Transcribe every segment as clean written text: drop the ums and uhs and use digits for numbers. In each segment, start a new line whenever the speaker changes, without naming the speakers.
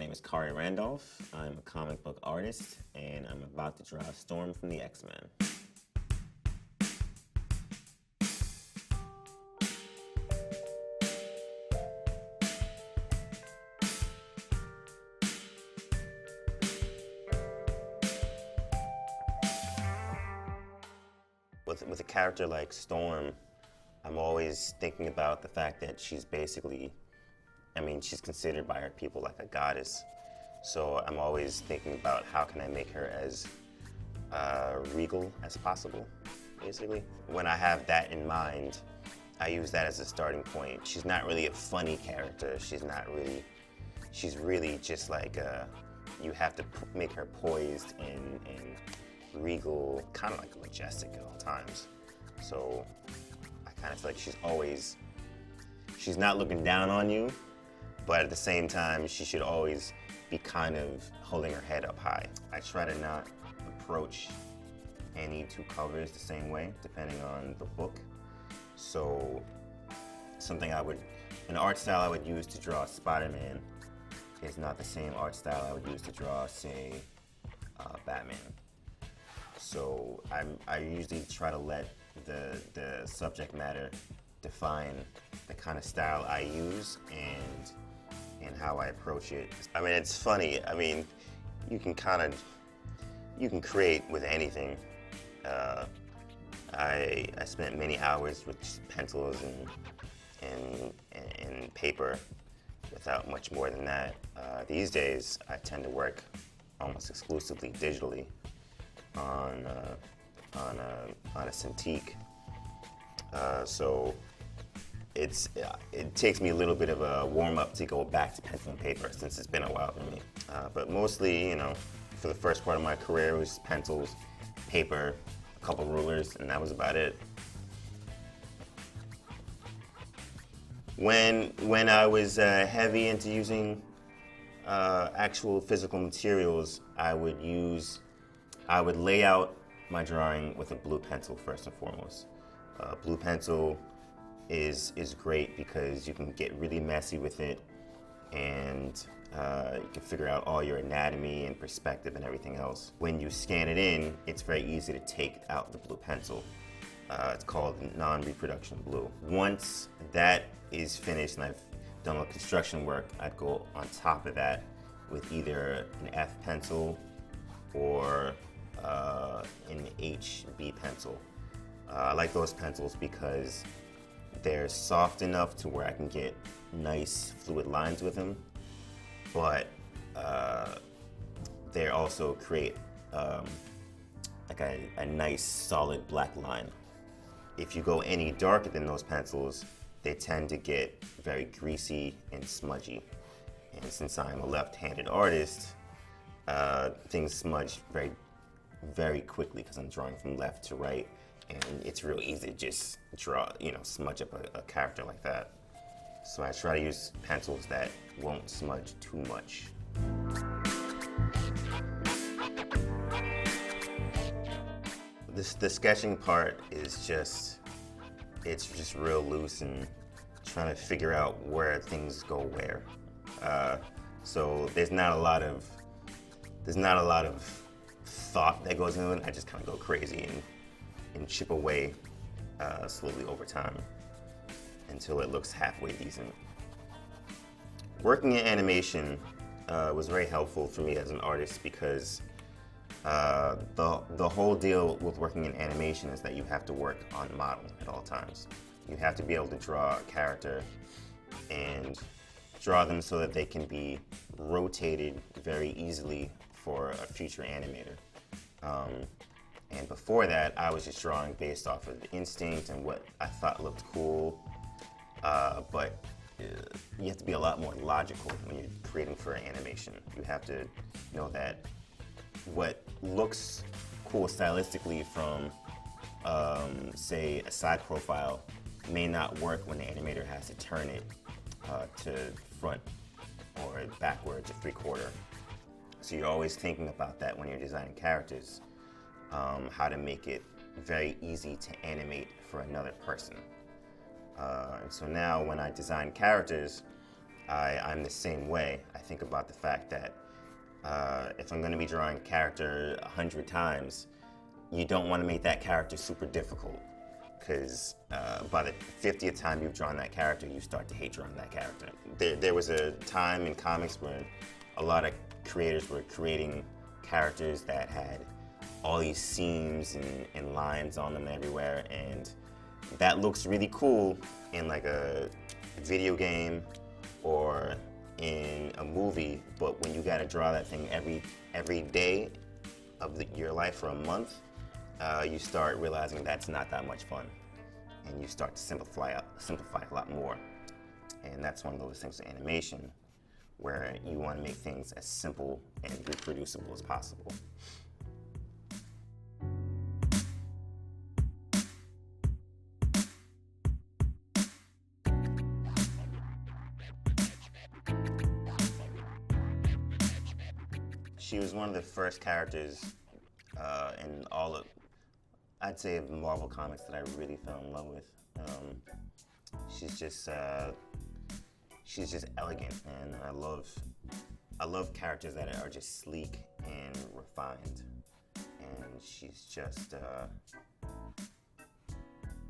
name is Khary Randolph. I'm a comic book artist, and I'm about to draw Storm from the X-Men. With a character like Storm, I'm always thinking about the fact that she's basically, she's considered by her people like a goddess. So I'm always thinking about how can I make her as regal as possible, basically. When I have that in mind, I use that as a starting point. She's not really a funny character. She's really just like, you have to make her poised and regal, kind of like majestic at all times. So I kind of feel like she's not looking down on you, but at the same time, she should always be kind of holding her head up high. I try to not approach any two covers the same way, depending on the book. So an art style I would use to draw Spider-Man is not the same art style I would use to draw, say, Batman. So I usually try to let the subject matter define the kind of style I use and how I approach it. It's funny. You can create with anything. I spent many hours with just pencils and paper without much more than that. These days, I tend to work almost exclusively digitally on a Cintiq. So it takes me a little bit of a warm-up to go back to pencil and paper since it's been a while for me. But mostly, for the first part of my career, it was pencils, paper, a couple rulers, and that was about it. When I was heavy into using actual physical materials, I would lay out my drawing with a blue pencil first and foremost. Blue pencil is great because you can get really messy with it, and you can figure out all your anatomy and perspective and everything else. When you scan it in, it's very easy to take out the blue pencil. It's called non-reproduction blue. Once that is finished and I've done all the construction work, I'd go on top of that with either an F pencil or an HB pencil. I like those pencils because they're soft enough to where I can get nice fluid lines with them, but they also create like a nice solid black line. If you go any darker than those pencils, they tend to get very greasy and smudgy. And since I'm a left-handed artist, things smudge very, very quickly because I'm drawing from left to right, and it's real easy to just draw, smudge up a character like that. So I try to use pencils that won't smudge too much. The sketching part is it's just real loose and trying to figure out where things go where. So there's not a lot of thought that goes into it. I just kind of go crazy and chip away slowly over time until it looks halfway decent. Working in animation was very helpful for me as an artist because the whole deal with working in animation is that you have to work on model at all times. You have to be able to draw a character and draw them so that they can be rotated very easily for a future animator. And before that, I was just drawing based off of the instinct and what I thought looked cool. But you have to be a lot more logical when you're creating for an animation. You have to know that what looks cool stylistically from, say, a side profile may not work when the animator has to turn it to front or backwards or three-quarter. So you're always thinking about that when you're designing characters, how to make it very easy to animate for another person. And so now when I design characters, I'm the same way. I think about the fact that if I'm going to be drawing a character 100 times, you don't want to make that character super difficult, because by the 50th time you've drawn that character, you start to hate drawing that character. There was a time in comics where a lot of creators were creating characters that had all these seams and lines on them everywhere, and that looks really cool in like a video game or in a movie, but when you gotta draw that thing every day of your life for a month, you start realizing that's not that much fun, and you start to simplify a lot more. And that's one of those things with animation, where you want to make things as simple and reproducible as possible. She was one of the first characters in all of, I'd say, of Marvel comics that I really fell in love with. She's just elegant, and I love characters that are just sleek and refined. And she's just,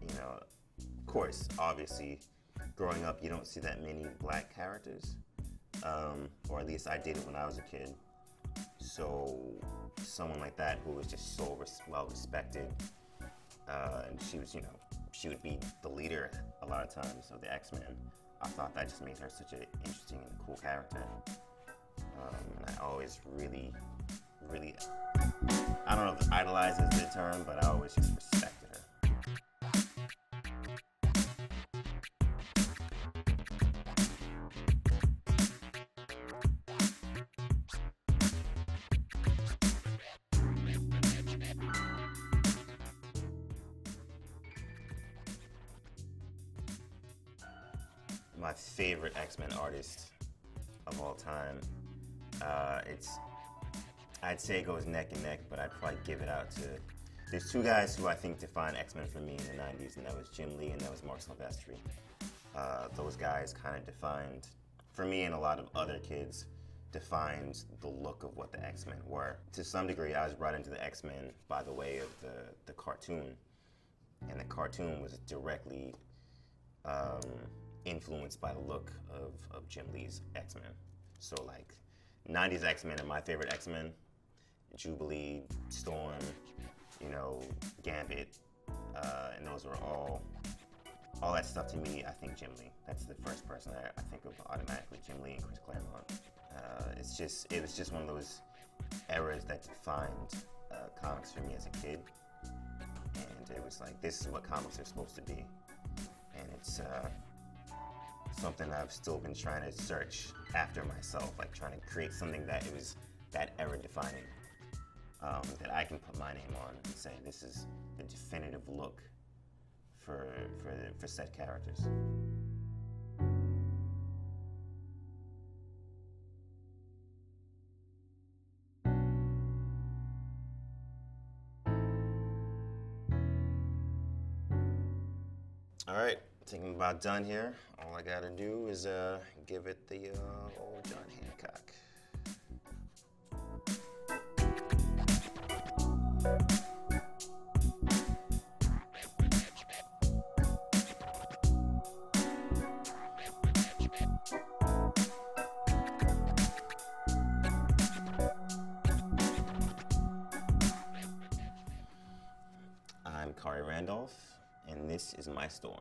you know, of course, obviously, growing up, you don't see that many black characters, or at least I didn't when I was a kid. So someone like that who was just so well respected, and she was, you know, she would be the leader a lot of times of the X-Men. I thought that just made her such an interesting and cool character. And I always really, I don't know if idolize is the term, but I always just respected her. My favorite X-Men artist of all time, I'd say it goes neck and neck, but I'd probably give it out to, there's two guys who I think defined X-Men for me in the 90s, and that was Jim Lee and that was Mark Silvestri. Those guys kind of defined, for me and a lot of other kids, defined the look of what the X-Men were. To some degree, I was brought into the X-Men by the way of the cartoon, and the cartoon was directly influenced by the look of Jim Lee's X-Men. So like 90s X-Men are my favorite X-Men. Jubilee, Storm, you know, Gambit, and those were all that stuff to me. I think Jim Lee. That's the first person I think of automatically, Jim Lee and Chris Claremont. It was just one of those eras that defined comics for me as a kid. And it was like, this is what comics are supposed to be. And it's something I've still been trying to search after myself, like trying to create something that it was that era defining, that I can put my name on and say this is the definitive look for said characters. All right, I think I'm about done here. All I gotta do is give it the old John Hancock. I'm Khary Randolph, and this is my storm.